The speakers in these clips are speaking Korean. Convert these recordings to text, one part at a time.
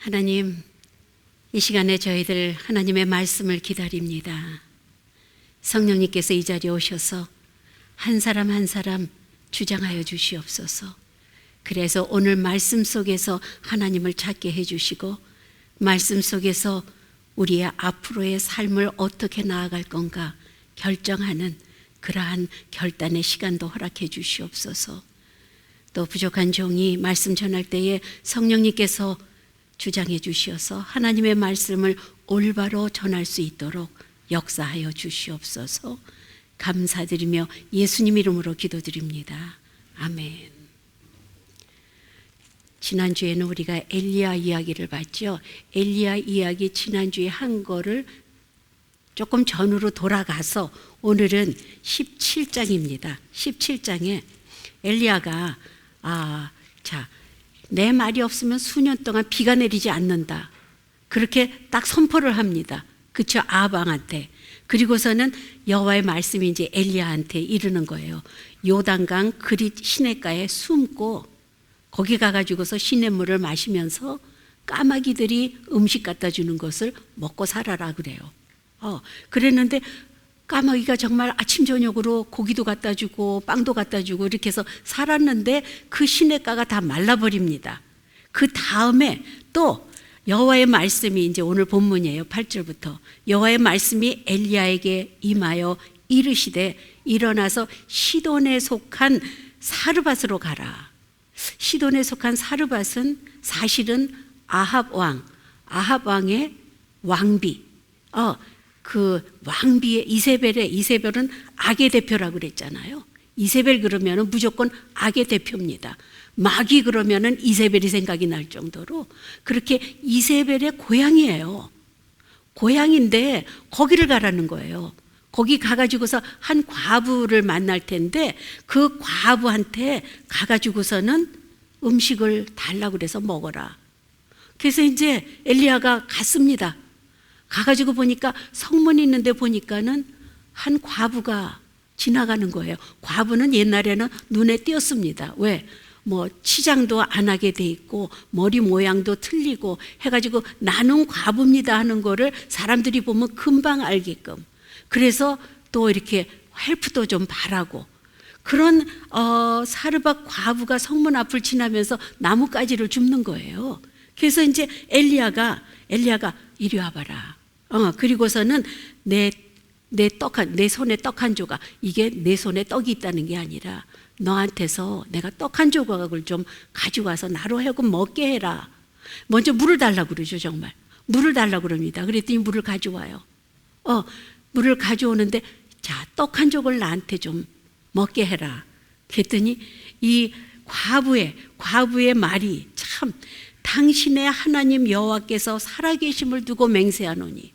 하나님, 이 시간에 저희들 하나님의 말씀을 기다립니다. 성령님께서 이 자리에 오셔서 한 사람 한 사람 주장하여 주시옵소서. 그래서 오늘 말씀 속에서 하나님을 찾게 해주시고, 말씀 속에서 우리의 앞으로의 삶을 어떻게 나아갈 건가 결정하는 그러한 결단의 시간도 허락해 주시옵소서. 또 부족한 종이 말씀 전할 때에 성령님께서 주장해 주시어서 하나님의 말씀을 올바로 전할 수 있도록 역사하여 주시옵소서. 감사드리며 예수님 이름으로 기도드립니다. 아멘. 지난주에는 우리가 엘리야 이야기를 봤죠. 엘리야 이야기 지난주에 한 거를 조금 전으로 돌아가서 오늘은 17장입니다. 17장에 엘리야가 내 말이 없으면 수년 동안 비가 내리지 않는다. 그렇게 딱 선포를 합니다. 그쵸? 아합왕한테. 그리고서는 여호와의 말씀이 이제 엘리야한테 이르는 거예요. 요단강 그릿 시냇가에 숨고 거기 가가지고서 시냇물을 마시면서 까마귀들이 음식 갖다 주는 것을 먹고 살아라 그래요. 그랬는데 까마귀가 정말 아침 저녁으로 고기도 갖다 주고 빵도 갖다 주고 이렇게 해서 살았는데 그 시냇가가 다 말라버립니다. 그 다음에 또 여호와의 말씀이 이제 오늘 본문이에요. 8절부터 여호와의 말씀이 엘리야에게 임하여 이르시되 일어나서 시돈에 속한 사르밧으로 가라. 시돈에 속한 사르밧은 사실은 아합 왕의 왕비. 그 왕비의 이세벨은 악의 대표라고 그랬잖아요. 이세벨 그러면은 무조건 악의 대표입니다. 마귀 그러면은 이세벨이 생각이 날 정도로 그렇게 이세벨의 고향이에요. 고향인데 거기를 가라는 거예요. 거기 가가지고서 한 과부를 만날 텐데 그 과부한테 가가지고서는 음식을 달라고 그래서 먹어라. 그래서 이제 엘리야가 갔습니다. 가가지고 보니까 성문이 있는데 보니까는 한 과부가 지나가는 거예요. 과부는 옛날에는 눈에 띄었습니다. 왜? 치장도 안 하게 돼 있고 머리 모양도 틀리고 해가지고 나는 과부입니다 하는 거를 사람들이 보면 금방 알게끔. 그래서 또 이렇게 헬프도 좀 바라고 그런 사르밧 과부가 성문 앞을 지나면서 나뭇가지를 줍는 거예요. 그래서 이제 엘리야가 이리 와봐라. 그리고서는 내 손에 떡 한 조각, 이게 내 손에 떡이 있다는 게 아니라 너한테서 내가 떡 한 조각을 좀 가져와서 나로 하여금 먹게 해라. 먼저 물을 달라고 그러죠. 정말 물을 달라고 그럽니다. 그랬더니 물을 가져와요. 물을 가져오는데 자, 떡 한 조각을 나한테 좀 먹게 해라. 그랬더니 이 과부의 말이 참, 당신의 하나님 여호와께서 살아계심을 두고 맹세하노니.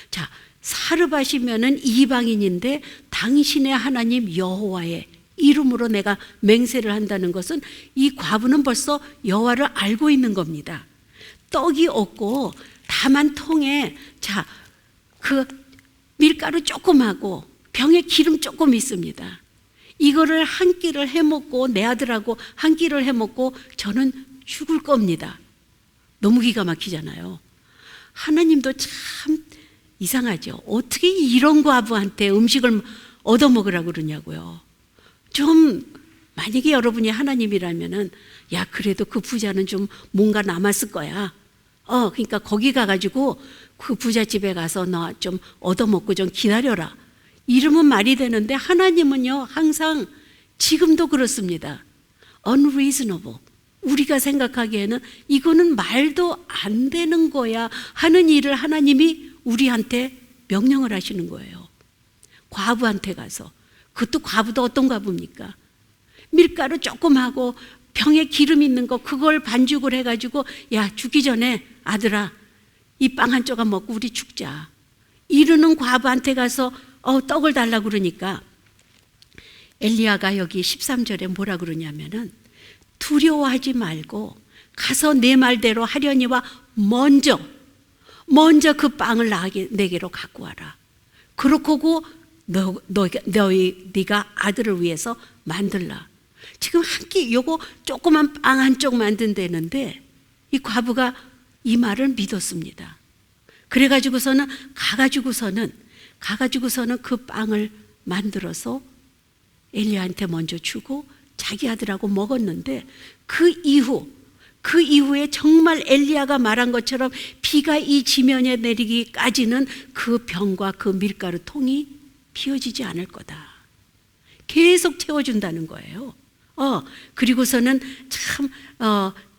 자, 사르밧이면은 이방인인데 당신의 하나님 여호와의 이름으로 내가 맹세를 한다는 것은 이 과부는 벌써 여호와를 알고 있는 겁니다. 떡이 없고 다만 통에 그 밀가루 조금 하고 병에 기름 조금 있습니다. 이거를 한 끼를 해먹고 내 아들하고 한 끼를 해먹고 저는 죽을 겁니다. 너무 기가 막히잖아요. 하나님도 참 이상하죠. 어떻게 이런 과부한테 음식을 얻어먹으라고 그러냐고요. 좀 만약에 여러분이 하나님이라면은 야, 그래도 그 부자는 좀 뭔가 남았을 거야. 그러니까 거기 가가지고 그 부잣집에 가서 너 좀 얻어먹고 좀 기다려라. 이러면 말이 되는데 하나님은요 항상 지금도 그렇습니다. unreasonable. 우리가 생각하기에는 이거는 말도 안 되는 거야 하는 일을 하나님이 우리한테 명령을 하시는 거예요. 과부한테 가서. 그것도 과부도 어떤 과부입니까? 밀가루 조금 하고 병에 기름 있는 거 그걸 반죽을 해가지고 야, 죽기 전에 아들아 이 빵 한 조각 먹고 우리 죽자. 이러는 과부한테 가서 떡을 달라고 그러니까 엘리야가 여기 13절에 뭐라 그러냐면은 두려워하지 말고 가서 내 말대로 하려니와 먼저 그 빵을 내게로 갖고 와라. 그렇고 네가 아들을 위해서 만들라. 지금 한 끼 요거 조그만 빵 한 쪽 만든다는데 이 과부가 이 말을 믿었습니다. 그래가지고서는 가가지고서는 그 빵을 만들어서 엘리야한테 먼저 주고 자기 아들하고 먹었는데 그 이후에 정말 엘리야가 말한 것처럼 비가 이 지면에 내리기까지는 그 병과 그 밀가루 통이 비워지지 않을 거다. 계속 채워준다는 거예요. 그리고서는 참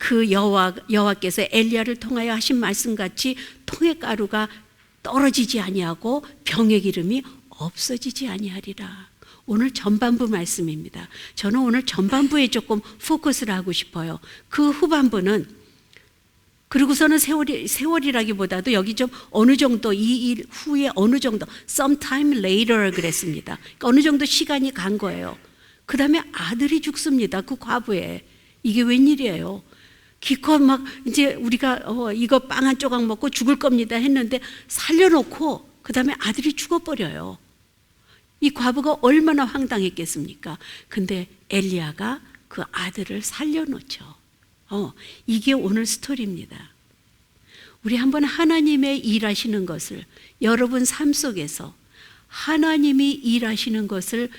그 여호와께서 엘리야를 통하여 하신 말씀같이 통의 가루가 떨어지지 아니하고 병의 기름이 없어지지 아니하리라. 오늘 전반부 말씀입니다. 저는 오늘 전반부에 조금 포커스를 하고 싶어요. 그 후반부는 그리고서는 세월이라기보다도 여기 좀 어느 정도 이 일 후에 어느 정도 sometime later 그랬습니다. 그러니까 어느 정도 시간이 간 거예요. 그 다음에 아들이 죽습니다. 그 과부에. 이게 웬일이에요. 기껏 막 이제 우리가 이거 빵 한 조각 먹고 죽을 겁니다 했는데 살려놓고 그 다음에 아들이 죽어버려요. 이 과부가 얼마나 황당했겠습니까? 근데 엘리야가 그 아들을 살려놓죠. 이게 오늘 스토리입니다. 우리 한번 하나님의 일하시는 것을, 여러분 삶 속에서 하나님이 일하시는 것을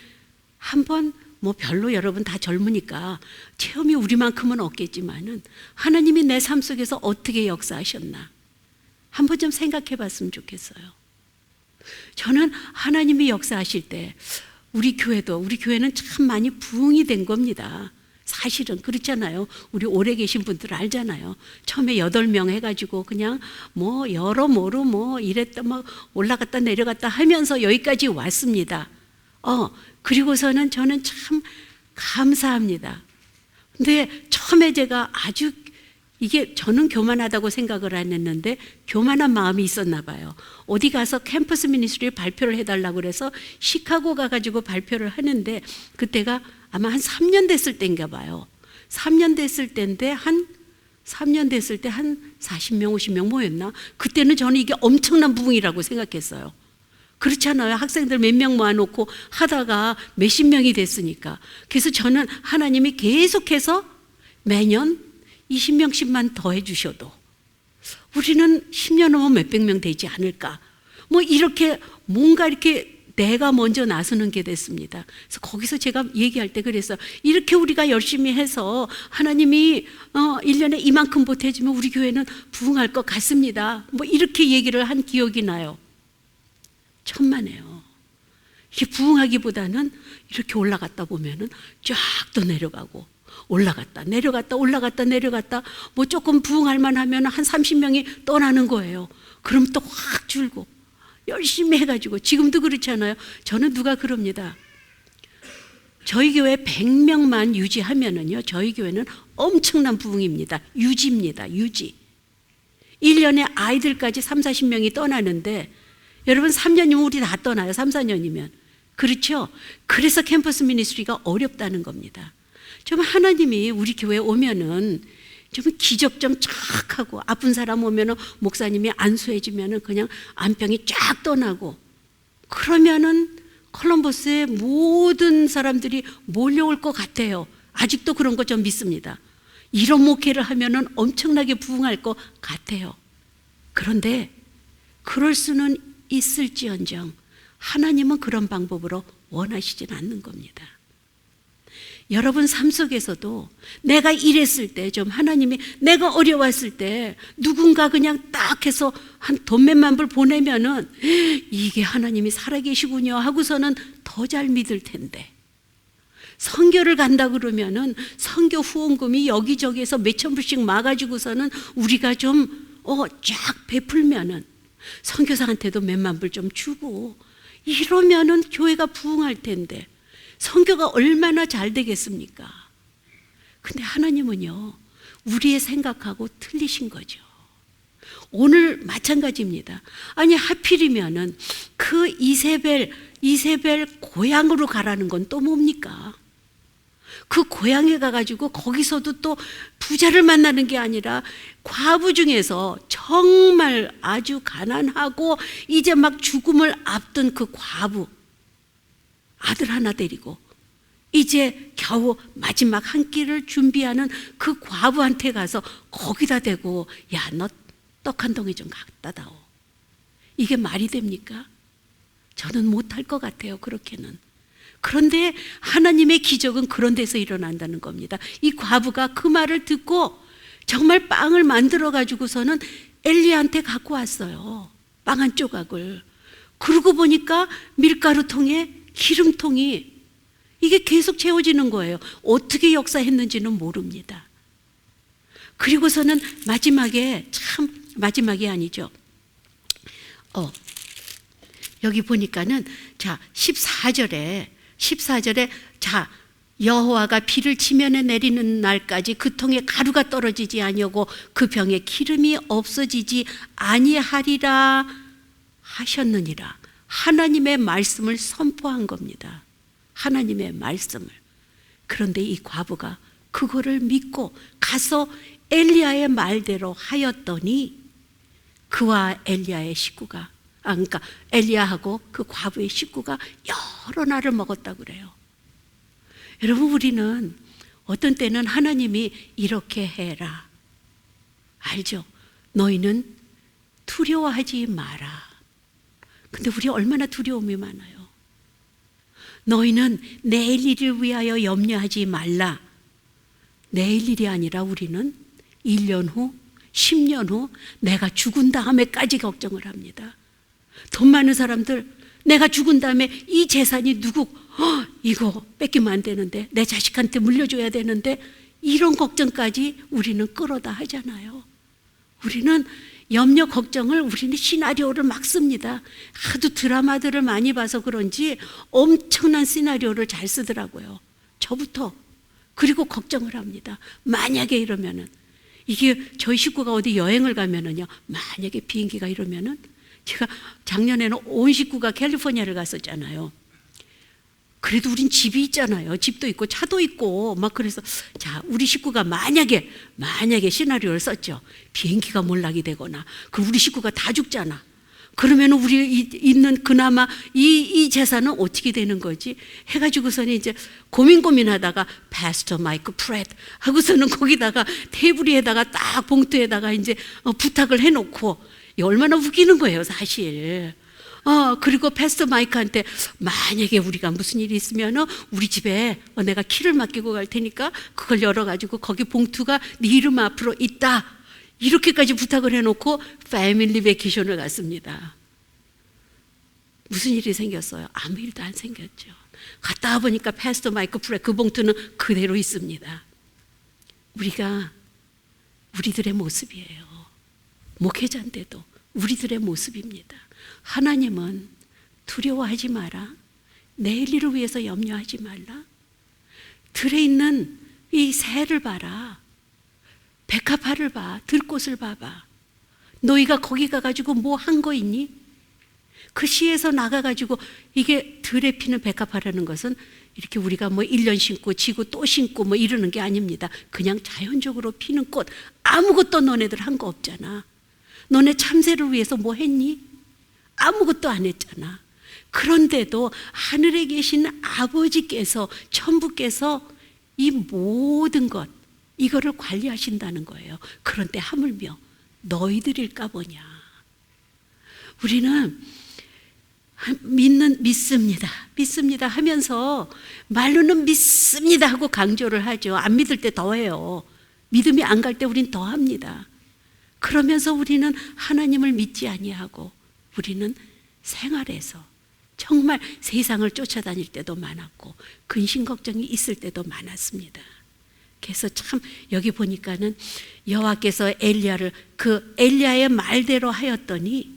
한번 별로 여러분 다 젊으니까 체험이 우리만큼은 없겠지만은 하나님이 내 삶 속에서 어떻게 역사하셨나 한번 좀 생각해 봤으면 좋겠어요. 저는 하나님이 역사하실 때 우리 교회는 참 많이 부흥이 된 겁니다. 사실은 그렇잖아요. 우리 오래 계신 분들 알잖아요. 처음에 8명 해가지고 그냥 여러모로 이랬다 올라갔다 내려갔다 하면서 여기까지 왔습니다. 그리고서는 저는 참 감사합니다. 근데 처음에 제가 이게 저는 교만하다고 생각을 안 했는데 교만한 마음이 있었나 봐요. 어디 가서 캠퍼스 미니스트리 발표를 해달라고 그래서 시카고 가가지고 발표를 하는데 그때가 아마 한 3년 됐을 때인가 봐요. 3년 됐을 때인데 한 40명, 50명 모였나? 그때는 저는 이게 엄청난 부흥이라고 생각했어요. 그렇잖아요. 학생들 몇 명 모아놓고 하다가 몇십 명이 됐으니까. 그래서 저는 하나님이 계속해서 매년 20명씩만 더 해주셔도 우리는 10년 넘으면 몇백 명 되지 않을까. 이렇게 뭔가 이렇게 내가 먼저 나서는 게 됐습니다. 그래서 거기서 제가 얘기할 때 그래서 이렇게 우리가 열심히 해서 하나님이 1년에 이만큼 보태주면 우리 교회는 부흥할 것 같습니다. 이렇게 얘기를 한 기억이 나요. 천만에요. 이게 부흥하기보다는 이렇게 올라갔다 보면은 쫙 또 내려가고 올라갔다 내려갔다 조금 부흥할 만하면 한 30명이 떠나는 거예요. 그럼 또 확 줄고 열심히 해가지고 지금도 그렇잖아요. 저는 누가 그럽니다. 저희 교회 100명만 유지하면은요 저희 교회는 엄청난 부흥입니다. 유지입니다. 유지. 1년에 아이들까지 30-40명이 떠나는데 여러분 3년이면 우리 다 떠나요. 3-4년이면. 그렇죠? 그래서 캠퍼스 미니스트리가 어렵다는 겁니다. 좀 하나님이 우리 교회에 오면은 좀 기적 좀 쫙 하고 아픈 사람 오면은 목사님이 안수해 주면은 그냥 안병이 쫙 떠나고 그러면은 콜럼버스에 모든 사람들이 몰려올 것 같아요. 아직도 그런 거 좀 믿습니다. 이런 목회를 하면은 엄청나게 부흥할 것 같아요. 그런데 그럴 수는 있을지언정 하나님은 그런 방법으로 원하시진 않는 겁니다. 여러분 삶 속에서도 내가 이랬을 때 좀 하나님이 내가 어려웠을 때 누군가 그냥 딱 해서 한 돈 몇만 불 보내면은 이게 하나님이 살아계시군요 하고서는 더 잘 믿을 텐데 선교를 간다 그러면은 선교 후원금이 여기저기에서 몇천 불씩 막아주고서는 우리가 좀 쫙 베풀면은 선교사한테도 몇만 불 좀 주고 이러면은 교회가 부흥할 텐데 선교가 얼마나 잘 되겠습니까? 근데 하나님은요 우리의 생각하고 틀리신 거죠. 오늘 마찬가지입니다. 아니 하필이면은 그 이세벨 고향으로 가라는 건 또 뭡니까? 그 고향에 가가지고 거기서도 또 부자를 만나는 게 아니라 과부 중에서 정말 아주 가난하고 이제 막 죽음을 앞둔 그 과부 아들 하나 데리고 이제 겨우 마지막 한 끼를 준비하는 그 과부한테 가서 거기다 대고 야, 너 떡 한 덩이 좀 갖다 다오. 이게 말이 됩니까? 저는 못할 것 같아요, 그렇게는. 그런데 하나님의 기적은 그런 데서 일어난다는 겁니다. 이 과부가 그 말을 듣고 정말 빵을 만들어 가지고서는 엘리야한테 갖고 왔어요. 빵 한 조각을. 그러고 보니까 밀가루통에 기름통이 이게 계속 채워지는 거예요. 어떻게 역사했는지는 모릅니다. 그리고서는 마지막에, 참 마지막이 아니죠. 여기 보니까는 자 14절에 자 여호와가 비를 지면에 내리는 날까지 그 통에 가루가 떨어지지 아니하고 그 병에 기름이 없어지지 아니하리라 하셨느니라. 하나님의 말씀을 선포한 겁니다. 하나님의 말씀을. 그런데 이 과부가 그거를 믿고 가서 엘리야의 말대로 하였더니 그와 엘리야의 식구가 그러니까 엘리야하고 그 과부의 식구가 여러 날을 먹었다고 그래요. 여러분, 우리는 어떤 때는 하나님이 이렇게 해라. 알죠? 너희는 두려워하지 마라. 근데 우리 얼마나 두려움이 많아요. 너희는 내일 일을 위하여 염려하지 말라. 내일 일이 아니라 우리는 1년 후, 10년 후 내가 죽은 다음에까지 걱정을 합니다. 돈 많은 사람들, 내가 죽은 다음에 이 재산이 누구 이거 뺏기면 안 되는데, 내 자식한테 물려줘야 되는데, 이런 걱정까지 우리는 끌어다 하잖아요. 우리는 염려 걱정을, 우리는 시나리오를 막 씁니다. 하도 드라마들을 많이 봐서 그런지 엄청난 시나리오를 잘 쓰더라고요. 저부터. 그리고 걱정을 합니다. 만약에 이러면은, 이게 저희 식구가 어디 여행을 가면은요, 만약에 비행기가 이러면은, 제가 작년에는 온 식구가 캘리포니아를 갔었잖아요. 그래도 우린 집이 있잖아요. 집도 있고 차도 있고 막. 그래서 자, 우리 식구가 만약에 시나리오를 썼죠. 비행기가 몰락이 되거나 그 우리 식구가 다 죽잖아. 그러면 우리 있는 그나마 이 재산은 어떻게 되는 거지 해가지고서는 이제 고민하다가 패스터 마이크 프렛 하고서는 거기다가 테이블 위에다가 딱 봉투에다가 이제 부탁을 해놓고, 얼마나 웃기는 거예요, 사실. 그리고 패스터 마이크한테 만약에 우리가 무슨 일이 있으면 우리 집에 내가 키를 맡기고 갈 테니까 그걸 열어가지고 거기 봉투가 네 이름 앞으로 있다. 이렇게까지 부탁을 해놓고 패밀리 베케이션을 갔습니다. 무슨 일이 생겼어요? 아무 일도 안 생겼죠. 갔다 와보니까 패스터 마이크 프레 그 봉투는 그대로 있습니다. 우리들의 모습이에요. 목회자인데도 우리들의 모습입니다. 하나님은 두려워하지 마라. 내일 일을 위해서 염려하지 말라. 들에 있는 이 새를 봐라. 백합화를 봐. 들꽃을 봐봐. 너희가 거기 가가지고 뭐 한 거 있니? 그 시에서 나가가지고, 이게 들에 피는 백합화라는 것은 이렇게 우리가 뭐 1년 심고 지고 또 심고 뭐 이러는 게 아닙니다. 그냥 자연적으로 피는 꽃. 아무것도 너네들 한 거 없잖아. 너네 참새를 위해서 뭐 했니? 아무것도 안 했잖아. 그런데도 하늘에 계신 아버지께서, 천부께서 이 모든 것, 이거를 관리하신다는 거예요. 그런데 하물며 너희들일까 보냐. 우리는 믿습니다 하면서 말로는 믿습니다 하고 강조를 하죠. 안 믿을 때 더 해요. 믿음이 안 갈 때 우린 더 합니다. 그러면서 우리는 하나님을 믿지 아니하고 우리는 생활에서 정말 세상을 쫓아다닐 때도 많았고 근심 걱정이 있을 때도 많았습니다. 그래서 참 여기 보니까는 여호와께서 엘리야의 말대로 하였더니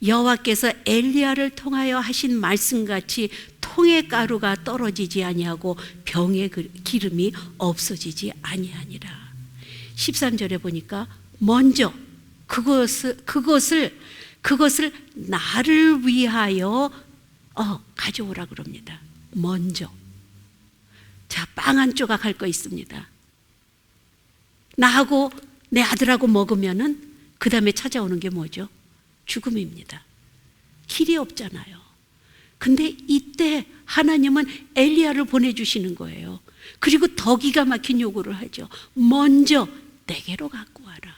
여호와께서 엘리야를 통하여 하신 말씀같이 통의 가루가 떨어지지 아니하고 병의 기름이 없어지지 아니하니라. 13절에 보니까 먼저 그것을 나를 위하여 가져오라 그럽니다. 먼저. 자, 빵 한 조각 할 거 있습니다. 나하고 내 아들하고 먹으면은 그 다음에 찾아오는 게 뭐죠? 죽음입니다. 길이 없잖아요. 근데 이때 하나님은 엘리야를 보내주시는 거예요. 그리고 더 기가 막힌 요구를 하죠. 먼저 내게로 갖고 와라.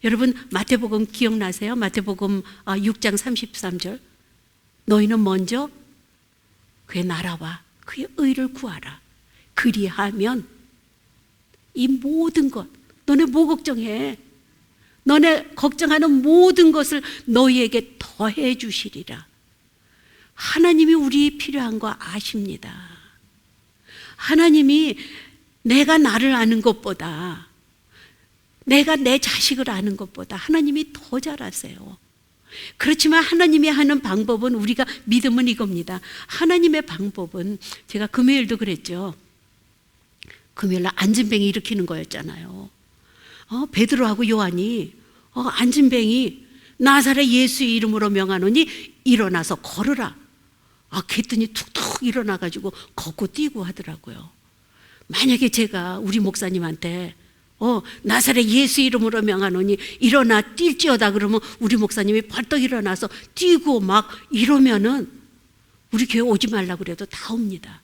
여러분 마태복음 기억나세요? 마태복음 6장 33절. 너희는 먼저 그의 나라와 그의 의를 구하라. 그리하면 이 모든 것, 너네 뭐 걱정해? 너네 걱정하는 모든 것을 너희에게 더해 주시리라. 하나님이 우리 필요한 거 아십니다. 하나님이 내가 나를 아는 것보다, 내가 내 자식을 아는 것보다 하나님이 더 잘 아세요. 그렇지만 하나님이 하는 방법은, 우리가 믿음은 이겁니다. 하나님의 방법은, 제가 금요일도 그랬죠. 금요일날 안진뱅이 일으키는 거였잖아요. 베드로하고 요한이 안진뱅이 나사렛 예수의 이름으로 명하노니 일어나서 걸으라. 그랬더니 툭툭 일어나가지고 걷고 뛰고 하더라고요. 만약에 제가 우리 목사님한테 나사렛 예수 이름으로 명하노니 일어나 뛸지어다 그러면 우리 목사님이 벌떡 일어나서 뛰고 막 이러면은 우리 교회 오지 말라고 그래도 다 옵니다.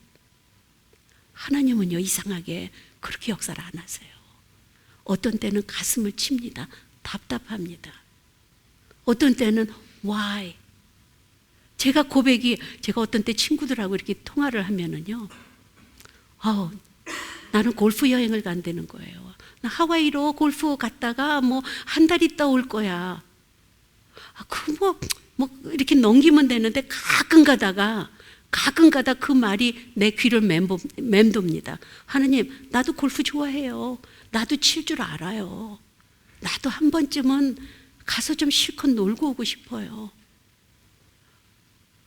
하나님은요, 이상하게 그렇게 역사를 안 하세요. 어떤 때는 가슴을 칩니다. 답답합니다. 어떤 때는 why? 제가 어떤 때 친구들하고 이렇게 통화를 하면은요, 나는 골프 여행을 간다는 거예요. 나 하와이로 골프 갔다가 뭐 한 달 있다 올 거야. 이렇게 넘기면 되는데 가끔 가다가 그 말이 내 귀를 맴돕니다. 하나님, 나도 골프 좋아해요. 나도 칠 줄 알아요. 나도 한 번쯤은 가서 좀 실컷 놀고 오고 싶어요.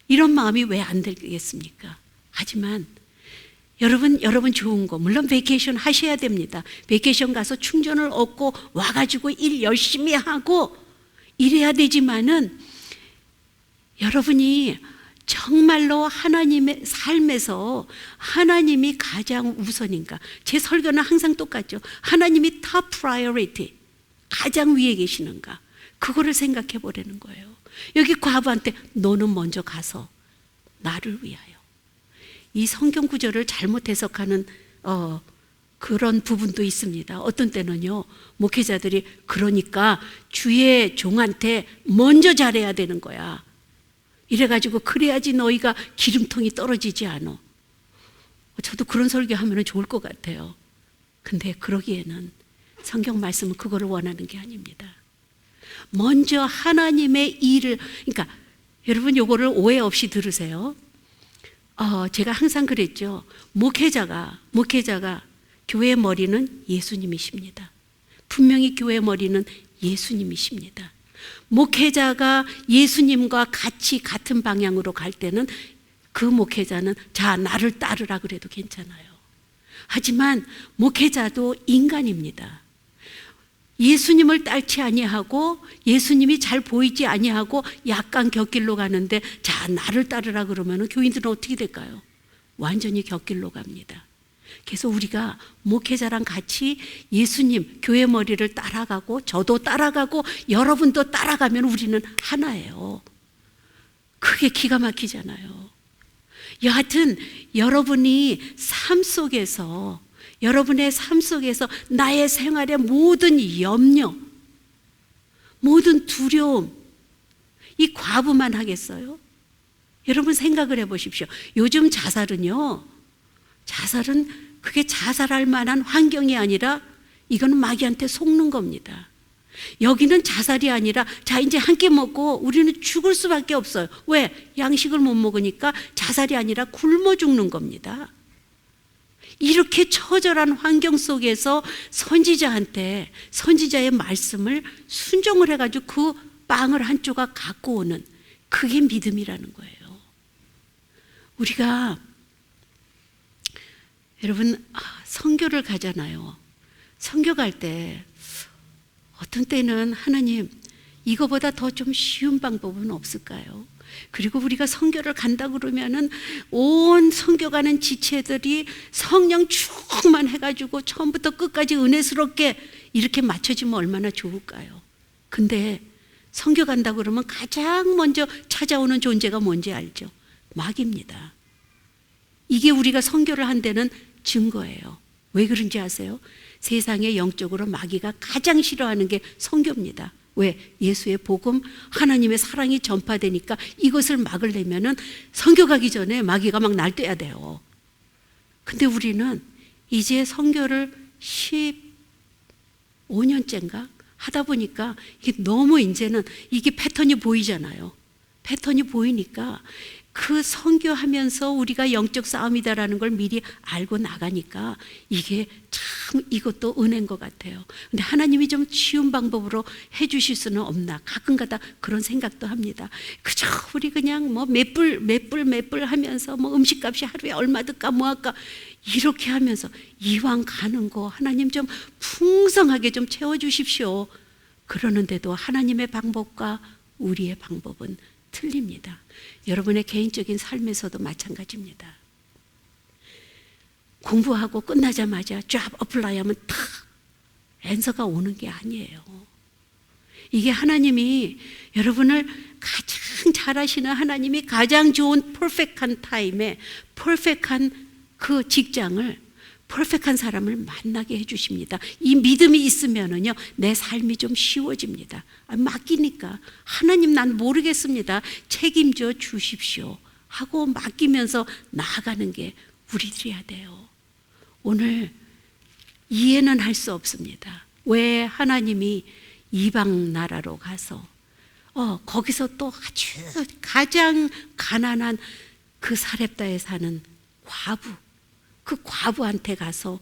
이런 마음이 왜 안 들겠습니까? 하지만 여러분 좋은 거, 물론 베이케이션 하셔야 됩니다. 베이케이션 가서 충전을 얻고 와가지고 일 열심히 하고 이래야 되지만은, 여러분이 정말로 하나님의 삶에서 하나님이 가장 우선인가? 제 설교는 항상 똑같죠. 하나님이 top priority, 가장 위에 계시는가? 그거를 생각해 보라는 거예요. 여기 과부한테 너는 먼저 가서 나를 위하여. 이 성경 구절을 잘못 해석하는 그런 부분도 있습니다. 어떤 때는요, 목회자들이 그러니까 주의 종한테 먼저 잘해야 되는 거야. 이래가지고 그래야지 너희가 기름통이 떨어지지 않아. 저도 그런 설교하면 좋을 것 같아요. 근데 그러기에는 성경 말씀은 그거를 원하는 게 아닙니다. 먼저 하나님의 일을, 그러니까 여러분 요거를 오해 없이 들으세요. 제가 항상 그랬죠. 목회자가 교회의 머리는 예수님이십니다. 분명히 교회의 머리는 예수님이십니다. 목회자가 예수님과 같은 방향으로 갈 때는 그 목회자는 자, 나를 따르라 그래도 괜찮아요. 하지만 목회자도 인간입니다. 예수님을 따르지 아니하고 예수님이 잘 보이지 아니하고 약간 곁길로 가는데 자, 나를 따르라 그러면 교인들은 어떻게 될까요? 완전히 곁길로 갑니다. 그래서 우리가 목회자랑 같이 예수님 교회 머리를 따라가고, 저도 따라가고 여러분도 따라가면 우리는 하나예요. 그게 기가 막히잖아요. 여하튼 여러분의 삶 속에서 나의 생활의 모든 염려, 모든 두려움, 이 과부만 하겠어요? 여러분 생각을 해보십시오. 요즘 자살은 그게 자살할 만한 환경이 아니라 이거는 마귀한테 속는 겁니다. 여기는 자살이 아니라 자, 이제 한 끼 먹고 우리는 죽을 수밖에 없어요. 왜? 양식을 못 먹으니까 자살이 아니라 굶어 죽는 겁니다. 이렇게 처절한 환경 속에서 선지자의 말씀을 순종을 해가지고 그 빵을 한 조각 갖고 오는, 그게 믿음이라는 거예요. 우리가 여러분 선교를 가잖아요. 선교 갈 때 어떤 때는 하나님, 이거보다 더 좀 쉬운 방법은 없을까요? 그리고 우리가 선교를 간다 그러면은 온 선교 가는 지체들이 성령 충만해가지고 처음부터 끝까지 은혜스럽게 이렇게 맞춰지면 얼마나 좋을까요? 근데 선교 간다 그러면 가장 먼저 찾아오는 존재가 뭔지 알죠? 마귀입니다. 이게 우리가 선교를 한 데는 증거예요. 왜 그런지 아세요? 세상에 영적으로 마귀가 가장 싫어하는 게 선교입니다. 왜? 예수의 복음, 하나님의 사랑이 전파되니까 이것을 막으려면은 선교 가기 전에 마귀가 막 날뛰어야 돼요. 근데 우리는 이제 선교를 15년째인가 하다 보니까 이게 너무 이제는 이게 패턴이 보이잖아요. 패턴이 보이니까 그 선교하면서 우리가 영적 싸움이다라는 걸 미리 알고 나가니까 이게 참 이것도 은혜인 것 같아요. 근데 하나님이 좀 쉬운 방법으로 해주실 수는 없나 가끔가다 그런 생각도 합니다. 그저 우리 그냥 뭐 몇 불 하면서 뭐 음식값이 하루에 얼마 들까 뭐 할까 이렇게 하면서 이왕 가는 거 하나님 좀 풍성하게 좀 채워주십시오. 그러는데도 하나님의 방법과 우리의 방법은 틀립니다. 여러분의 개인적인 삶에서도 마찬가지입니다. 공부하고 끝나자마자 잡 어플라이 하면 탁 앤서가 오는 게 아니에요. 이게 하나님이 여러분을 가장 잘하시는 하나님이 가장 좋은 퍼펙트한 타임에 퍼펙트한 그 직장을 퍼펙트한 사람을 만나게 해주십니다. 이 믿음이 있으면은요 내 삶이 좀 쉬워집니다. 맡기니까 하나님 난 모르겠습니다. 책임져 주십시오 하고 맡기면서 나아가는 게 우리들이야 돼요. 오늘 이해는 할 수 없습니다. 왜 하나님이 이방 나라로 가서 거기서 또 아주 가장 가난한 그 사렙다에 사는 과부, 그 과부한테 가서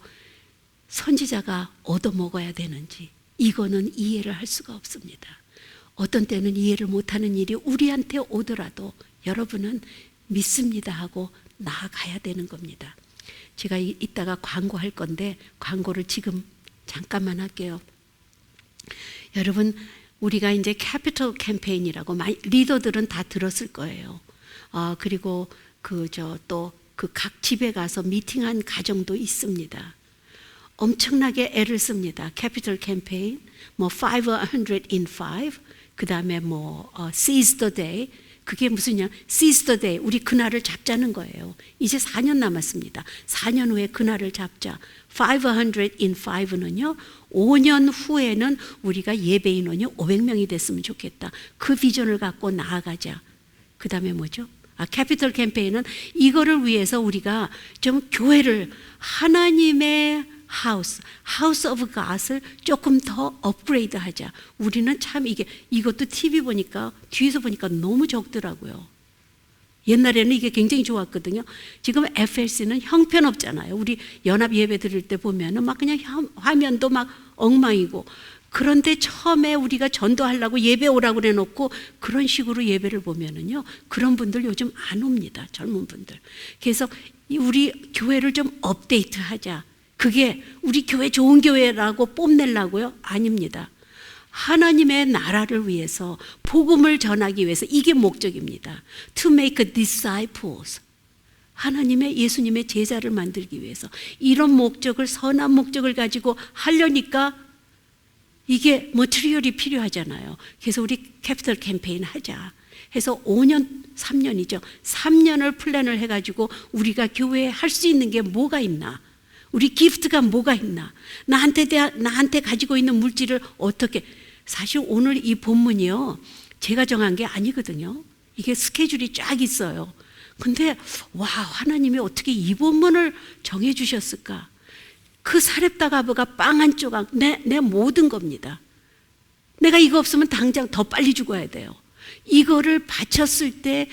선지자가 얻어먹어야 되는지 이거는 이해를 할 수가 없습니다. 어떤 때는 이해를 못하는 일이 우리한테 오더라도 여러분은 믿습니다 하고 나아가야 되는 겁니다. 제가 이따가 광고할 건데 광고를 지금 잠깐만 할게요. 여러분 우리가 이제 캐피털 캠페인이라고 리더들은 다 들었을 거예요. 그리고 또 그 각 집에 가서 미팅한 가정도 있습니다. 엄청나게 애를 씁니다. 캐피털 캠페인, 뭐 500 in 5, 그 다음에 뭐 seize the day. 그게 무슨냐? seize the day. 우리 그날을 잡자는 거예요. 이제 4년 남았습니다. 4년 후에 그날을 잡자. 500 in 5는요. 5년 후에는 우리가 예배 인원이 500명이 됐으면 좋겠다. 그 비전을 갖고 나아가자. 그 다음에 뭐죠? 캐피털 캠페인은 이거를 위해서 우리가 좀 교회를 하나님의 하우스 오브 갓을 조금 더 업그레이드 하자. 우리는 참 이것도 TV 보니까 뒤에서 보니까 너무 적더라고요. 옛날에는 이게 굉장히 좋았거든요. 지금 FLC는 형편없잖아요. 우리 연합 예배 드릴 때 보면은 막 그냥 화면도 막 엉망이고. 그런데 처음에 우리가 전도하려고 예배 오라고 해놓고 그런 식으로 예배를 보면은요, 그런 분들 요즘 안 옵니다. 젊은 분들. 그래서 우리 교회를 좀 업데이트 하자. 그게 우리 교회 좋은 교회라고 뽐내려고요? 아닙니다. 하나님의 나라를 위해서 복음을 전하기 위해서 이게 목적입니다. To make disciples. 하나님의 예수님의 제자를 만들기 위해서 이런 목적을 선한 목적을 가지고 하려니까 이게 머티리얼이 필요하잖아요. 그래서 우리 캐피털 캠페인 하자 해서 5년, 3년이죠. 3년을 플랜을 해가지고 우리가 교회에 할 수 있는 게 뭐가 있나? 우리 기프트가 뭐가 있나? 나한테 가지고 있는 물질을 어떻게? 사실 오늘 이 본문이요, 제가 정한 게 아니거든요. 이게 스케줄이 쫙 있어요. 근데 와, 하나님이 어떻게 이 본문을 정해 주셨을까? 그 사렙다 과부가 빵 한 조각 내 모든 겁니다. 내가 이거 없으면 당장 더 빨리 죽어야 돼요. 이거를 바쳤을 때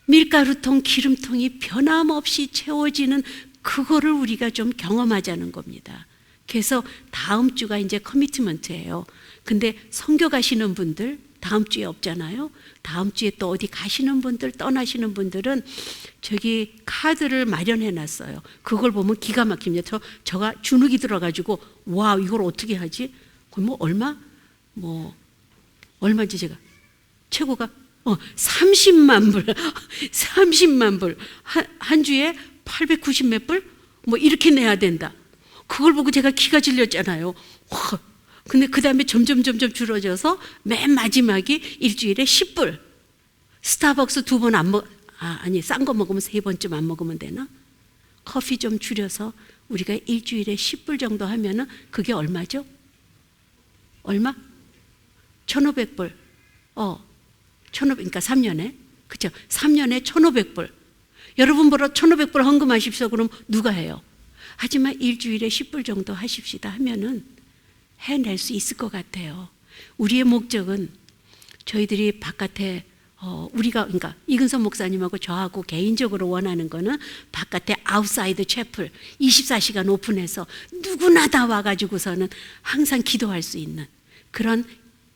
밀가루통, 기름통이 변함없이 채워지는 그거를 우리가 좀 경험하자는 겁니다. 그래서 다음 주가 이제 커미트먼트예요. 근데 선교 가시는 분들 다음 주에 없잖아요. 다음 주에 또 어디 가시는 분들, 떠나시는 분들은 저기 카드를 마련해 놨어요. 그걸 보면 기가 막힙니다. 저가 주눅이 들어가지고 와, 이걸 어떻게 하지? 뭐 얼마인지 제가 최고가 30만 불 30만 불 한 주에 890 몇 불? 뭐 이렇게 내야 된다. 그걸 보고 제가 기가 질렸잖아요. 근데 그 다음에 점점 줄어져서 맨 마지막이 일주일에 10불. 스타벅스 2번 싼 거 먹으면 3번쯤 안 먹으면 되나? 커피 좀 줄여서 우리가 일주일에 10불 정도 하면은 그게 얼마죠? 얼마? 1,500불. 1,500, 그러니까 3년에. 그죠? 3년에 1,500불. 여러분 보러 1,500불 헌금하십시오. 그럼 누가 해요? 하지만 일주일에 10불 정도 하십시다 하면은 해낼 수 있을 것 같아요. 우리의 목적은 저희들이 바깥에 우리가 그러니까 이근선 목사님하고 저하고 개인적으로 원하는 거는 바깥에 아웃사이드 채플 24시간 오픈해서 누구나 다 와가지고서는 항상 기도할 수 있는 그런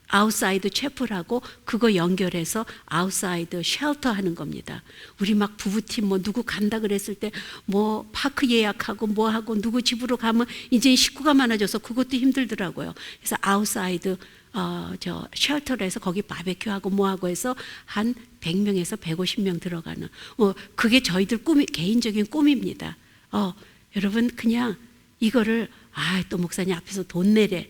아웃사이드 채플하고 그거 연결해서 아웃사이드 쉘터 하는 겁니다. 우리 막 부부팀 뭐 누구 간다 그랬을 때 뭐 파크 예약하고 뭐 하고 누구 집으로 가면 이제 식구가 많아져서 그것도 힘들더라고요. 그래서 아웃사이드 저 쉘터에서 거기 바베큐하고 뭐하고 해서 한 100명에서 150명 들어가는 그게 저희들 개인적인 꿈입니다. 여러분 그냥 이거를 또 목사님 앞에서 돈 내래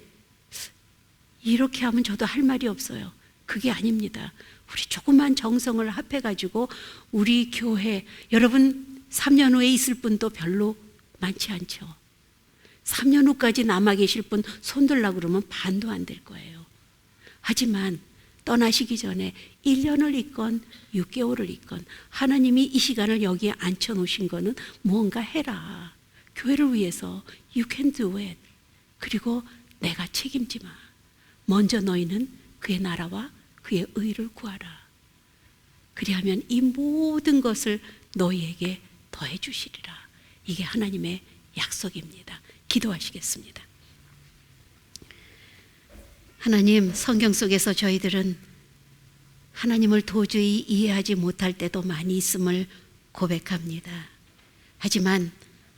이렇게 하면 저도 할 말이 없어요. 그게 아닙니다. 우리 조그만 정성을 합해가지고 우리 교회 여러분 3년 후에 있을 분도 별로 많지 않죠. 3년 후까지 남아 계실 분 손들라고 그러면 반도 안 될 거예요. 하지만 떠나시기 전에 1년을 있건 6개월을 있건 하나님이 이 시간을 여기에 앉혀놓으신 거는 무언가 해라. 교회를 위해서 You can do it. 그리고 내가 책임지 마. 먼저 너희는 그의 나라와 그의 의를 구하라. 그리하면 이 모든 것을 너희에게 더해 주시리라. 이게 하나님의 약속입니다. 기도하시겠습니다. 하나님, 성경 속에서 저희들은 하나님을 도저히 이해하지 못할 때도 많이 있음을 고백합니다. 하지만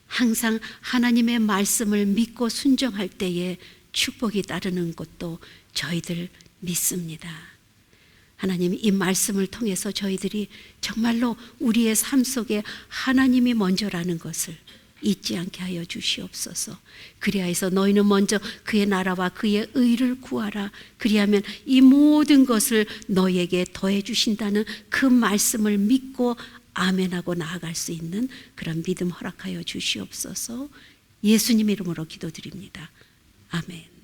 항상 하나님의 말씀을 믿고 순종할 때에 축복이 따르는 것도 저희들 믿습니다. 하나님, 이 말씀을 통해서 저희들이 정말로 우리의 삶 속에 하나님이 먼저라는 것을 잊지 않게 하여 주시옵소서. 그리하여서 너희는 먼저 그의 나라와 그의 의를 구하라. 그리하면 이 모든 것을 너희에게 더해 주신다는 그 말씀을 믿고 아멘하고 나아갈 수 있는 그런 믿음 허락하여 주시옵소서. 예수님 이름으로 기도드립니다. 아멘.